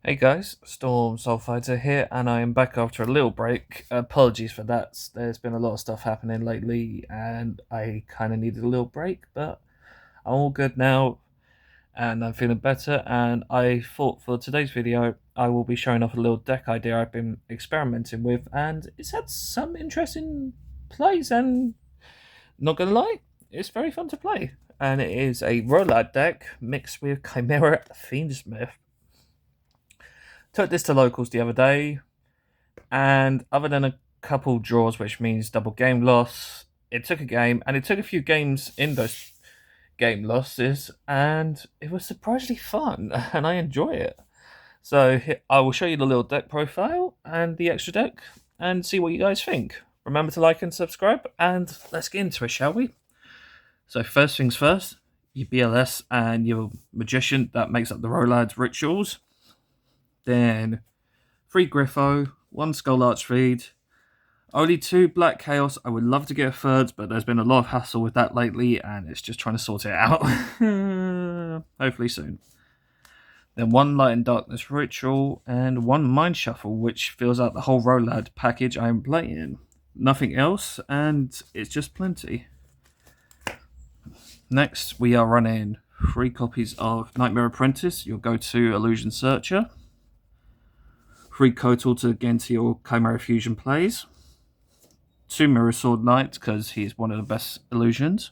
Hey guys, Storm Soulfighter here, and I am back after a little break. Apologies for that. There's been a lot of stuff happening lately, and I kind of needed a little break, but I'm all good now, and I'm feeling better. And I thought for today's video, I will be showing off a little deck idea I've been experimenting with, and it's had some interesting plays, and not gonna lie, it's very fun to play. And it is a ROLAD deck mixed with Chimera Fiendsmith. Took this to locals the other day, and other than a couple draws, which means double game loss, it took a game, and it took a few games in those game losses, and it was surprisingly fun, and I enjoy it. So I will show you the little deck profile and the extra deck, and see what you guys think. Remember to like and subscribe, and let's get into it, shall we? So first things first, your BLS and your Magician that makes up the ROLAD rituals. Then 3 Griffo, 1 Skull Archfiend, only 2 Black Chaos. I would love to get a third, but there's been a lot of hassle with that lately, and it's just trying to sort it out. Hopefully soon. Then 1 Light and Darkness Ritual, and 1 Mind Shuffle, which fills out the whole ROLAD package I'm playing. Nothing else, and it's just plenty. Next, we are running 3 copies of Nightmare Apprentice, your go-to illusion searcher. 3 Kotal to get into your Chimera Fusion plays. 2 Mirror Sword Knights, because he's one of the best illusions.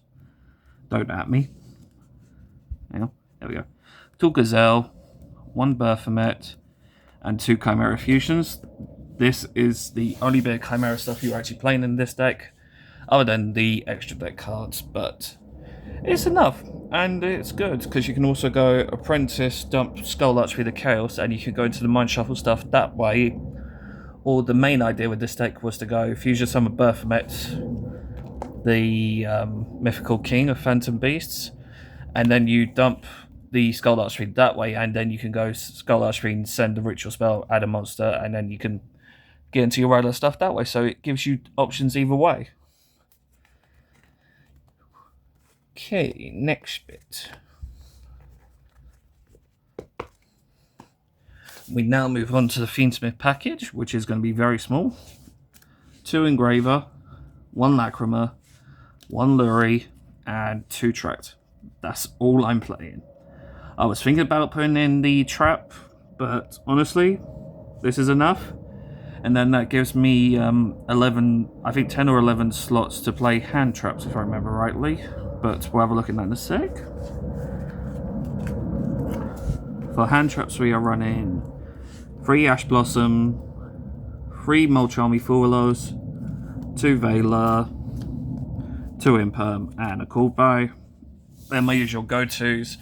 Don't at me. Hang on, there we go. 2 Gazelle, 1 Baphomet, and 2 Chimera Fusions. This is the only bit of Chimera stuff you're actually playing in this deck, other than the extra deck cards, but it's enough, and it's good, because you can also go Apprentice, dump Skull Archery the Chaos, and you can go into the Mind Shuffle stuff that way. Or the main idea with this deck was to go Fusion Summon Baphomet, the Mythical King of Phantom Beasts, and then you dump the Skull Archery that way, and then you can go Skull Archery and send the Ritual Spell, add a monster, and then you can get into your regular stuff that way, so it gives you options either way. Okay, next bit. We now move on to the Fiendsmith package, which is going to be very small. 2 Engraver, 1 Lacrima, 1 Lurie, and 2 Tract. That's all I'm playing. I was thinking about putting in the Trap, but honestly, this is enough. And then that gives me 11, I think 10 or 11 slots to play hand traps, if I remember rightly. But we'll have a look at that in a sec. For hand traps, we are running 3 Ash Blossom, 3 Mulch Army Furlos, 2 Veiler, 2 Imperm, and a Cool Bow. They're my usual go-tos.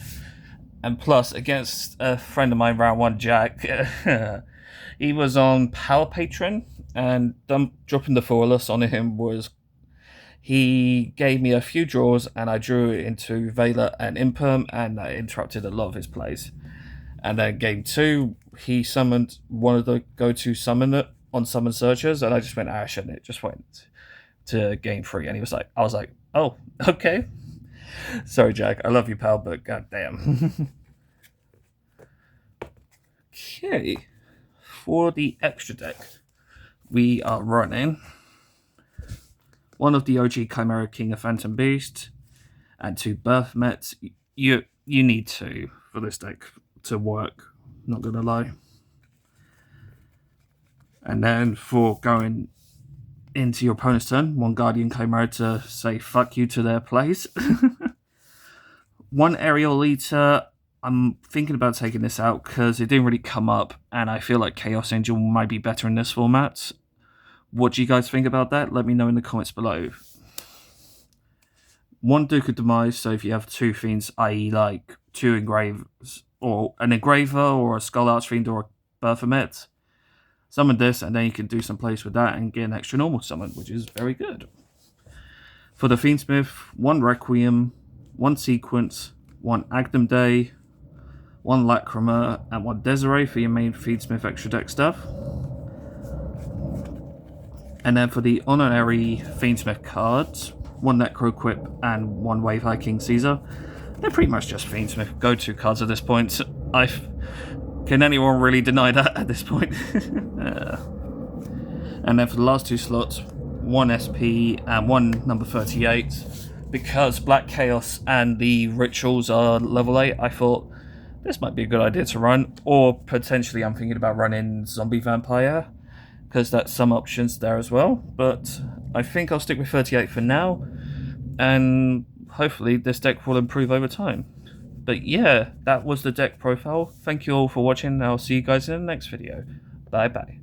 And plus, against a friend of mine, round 1, Jack, he was on Power Patron, and dropping the Furlos on him was... He gave me a few draws, and I drew it into Veiler and Imperm, and that interrupted a lot of his plays. And then game 2, he summoned one of the go-to summoner on Summon Searchers, and I just went Ash, and it just went to game 3. And he was like, I was like, oh, okay. Sorry, Jack, I love you, pal, but goddamn. Okay, for the extra deck, we are running 1 of the OG Chimera King of Phantom Beast, and 2 Baphomets. You need 2 for this deck to work, not gonna lie. And then for going into your opponent's turn, 1 Guardian Chimera to say fuck you to their plays. 1 Aerial Eater. I'm thinking about taking this out because it didn't really come up, and I feel like Chaos Angel might be better in this format. What do you guys think about that? Let me know in the comments below. 1 Duke of Demise, so if you have 2 Fiends, i.e. like 2 Engravers, or an Engraver, or a Skull Archfiend, or a Baphomet, summon this, and then you can do some plays with that and get an extra normal summon, which is very good. For the Fiendsmith, 1 Requiem, 1 Sequence, 1 Agnum Day, 1 Lacrima, and 1 Desiree for your main Fiendsmith extra deck stuff. And then for the honorary Fiendsmith cards, 1 Necro Quip and 1 Wave High King Caesar. They're pretty much just Fiendsmith go-to cards at this point. Can anyone really deny that at this point? And then for the last 2 slots, 1 SP and 1 number 38. Because Black Chaos and the Rituals are level 8, I thought this might be a good idea to run. Or potentially I'm thinking about running Zombie Vampire, because that's some options there as well. But I think I'll stick with 38 for now, and hopefully this deck will improve over time. But yeah, that was the deck profile. Thank you all for watching, and I'll see you guys in the next video. Bye bye.